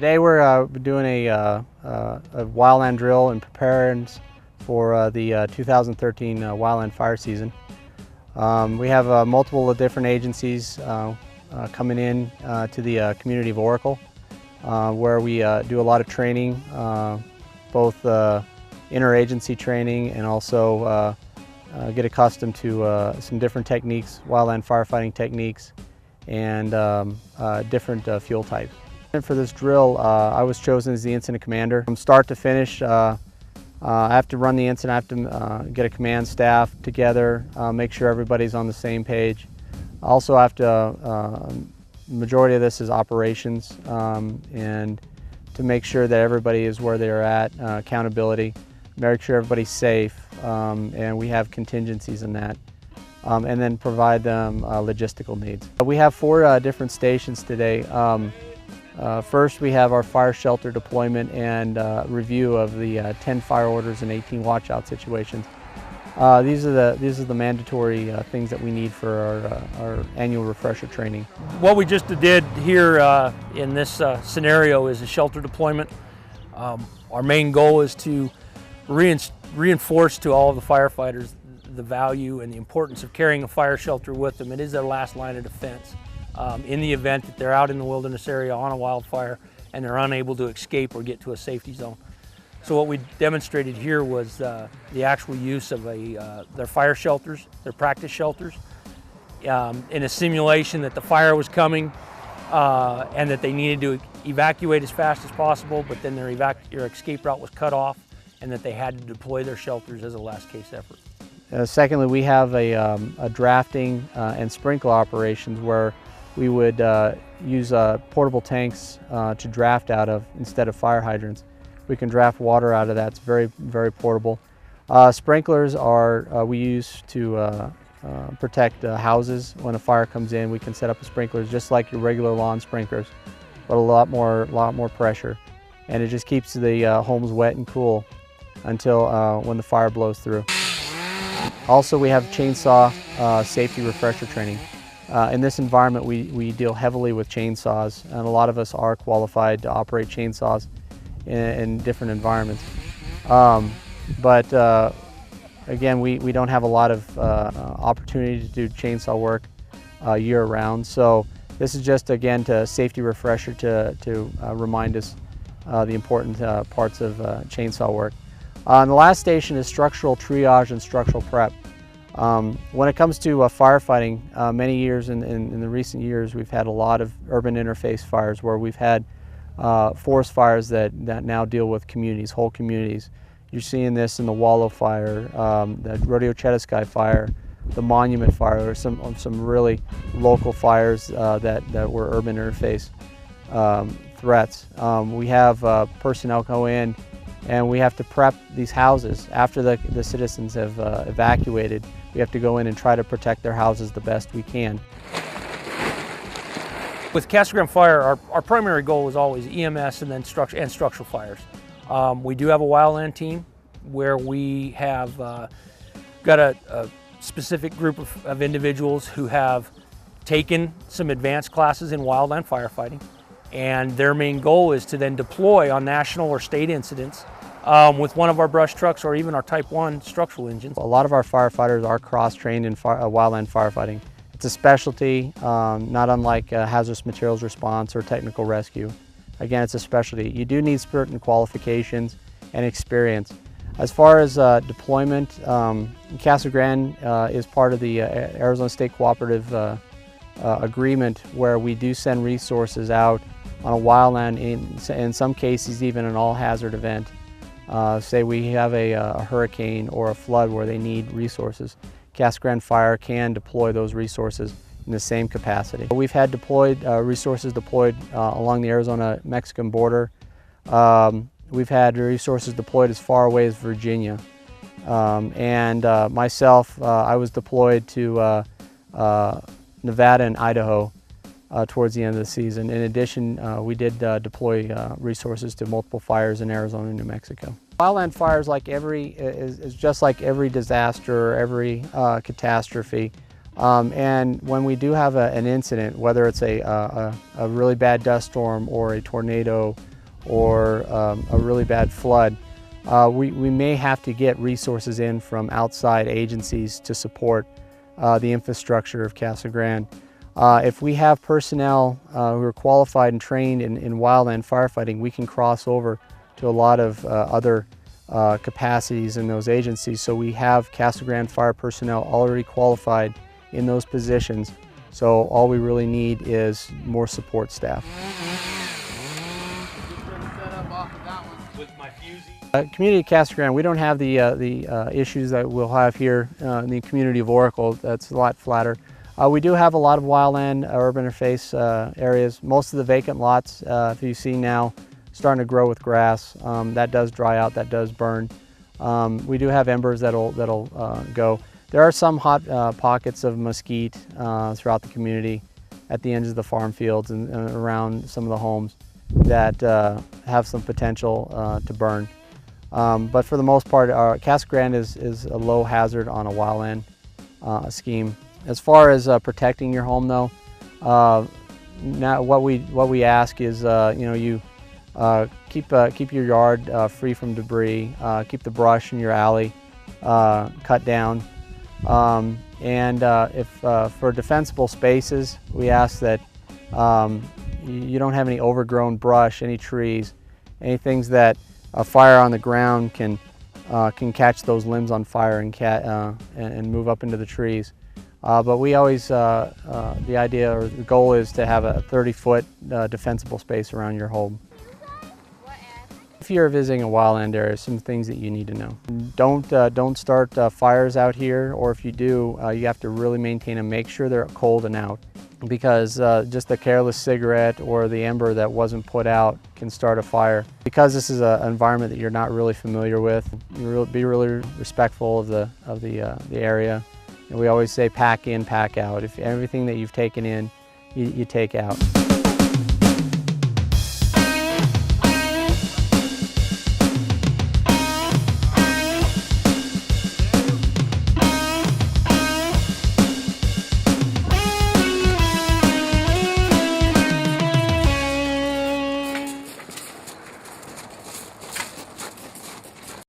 Today we're doing a wildland drill and preparedness for the 2013 wildland fire season. We have multiple different agencies coming in to the community of Oracle, where we do a lot of training, both interagency training and also get accustomed to some different techniques, wildland firefighting techniques, and different fuel types. For this drill, I was chosen as the incident commander. From start to finish, I have to run the incident, I have to get a command staff together, make sure everybody's on the same page. I also have to, majority of this is operations, and to make sure that everybody is where they're at, accountability, make sure everybody's safe, and we have contingencies in that. And then provide them logistical needs. We have 4 different stations today. First, we have our fire shelter deployment and review of the 10 fire orders and 18 watch-out situations. These are the mandatory things that we need for our annual refresher training. What we just did here in this scenario is a shelter deployment. Our main goal is to reinforce to all of the firefighters the value and the importance of carrying a fire shelter with them. It is their last line of defense. In the event that they're out in the wilderness area on a wildfire and they're unable to escape or get to a safety zone. So what we demonstrated here was the actual use of their fire shelters, their practice shelters, in a simulation that the fire was coming and that they needed to evacuate as fast as possible, but then their escape route was cut off and that they had to deploy their shelters as a last case effort. Secondly, we have a drafting and sprinkler operations where we would use portable tanks to draft out of instead of fire hydrants. We can draft water out of that. It's very, very portable. Sprinklers we use to protect houses. When a fire comes in, we can set up sprinklers just like your regular lawn sprinklers, but a lot more pressure. And it just keeps the homes wet and cool until when the fire blows through. Also, we have chainsaw safety refresher training. In this environment, we deal heavily with chainsaws, and a lot of us are qualified to operate chainsaws in different environments. Again, we don't have a lot of opportunity to do chainsaw work year-round. So this is just, again, a safety refresher to remind us the important parts of chainsaw work. The last station is structural triage and structural prep. When it comes to firefighting, many years in the recent years, we've had a lot of urban interface fires where we've had forest fires that now deal with communities, whole communities. You're seeing this in the Wallow Fire, the Rodeo Chetiskai Fire, the Monument Fire, or some really local fires that were urban interface threats. We have personnel go in, and we have to prep these houses. After the citizens have evacuated, we have to go in and try to protect their houses the best we can. With Casa Grande Fire, our primary goal is always EMS and then structural fires. We do have a wildland team where we have got a specific group of individuals who have taken some advanced classes in wildland firefighting, and their main goal is to then deploy on national or state incidents with one of our brush trucks or even our Type 1 structural engines. A lot of our firefighters are cross-trained in wildland firefighting. It's a specialty, not unlike hazardous materials response or technical rescue. Again, it's a specialty. You do need certain qualifications and experience. As far as deployment, Casa Grande is part of the Arizona State Cooperative Agreement, where we do send resources out on a wildland, in some cases even an all-hazard event. Say we have a hurricane or a flood where they need resources. Casa Grande Fire can deploy those resources in the same capacity. We've had resources deployed along the Arizona-Mexican border. We've had resources deployed as far away as Virginia. Myself, I was deployed to Nevada and Idaho towards the end of the season. In addition, we did deploy resources to multiple fires in Arizona and New Mexico. Wildland fires, is just like every disaster or every catastrophe. And when we do have an incident, whether it's a really bad dust storm or a tornado or a really bad flood, we may have to get resources in from outside agencies to support the infrastructure of Casa Grande. If we have personnel who are qualified and trained in wildland firefighting, we can cross over to a lot of other capacities in those agencies. So we have Casa Grande fire personnel already qualified in those positions. So all we really need is more support staff. Community of Casa Grande, we don't have the issues that we'll have here in the community of Oracle. That's a lot flatter. We do have a lot of wildland urban interface areas. Most of the vacant lots, if you see now, starting to grow with grass. That does dry out, that does burn. We do have embers that'll go. There are some hot pockets of mesquite throughout the community at the ends of the farm fields and around some of the homes that have some potential to burn. But for the most part, Casa Grande is a low hazard on a wildland scheme. As far as protecting your home, though, now what we ask is you keep your yard free from debris, keep the brush in your alley cut down, and if for defensible spaces, we ask that you don't have any overgrown brush, any trees, any things that a fire on the ground can catch those limbs on fire and move up into the trees. But we always, the idea or the goal is to have a 30-foot defensible space around your home. If you're visiting a wildland area, some things that you need to know. Don't start fires out here, or if you do, you have to really maintain them. Make sure they're cold and out, because just a careless cigarette or the ember that wasn't put out can start a fire. Because this is an environment that you're not really familiar with, be really respectful of the area. And we always say pack in, pack out. If everything that you've taken in, you take out.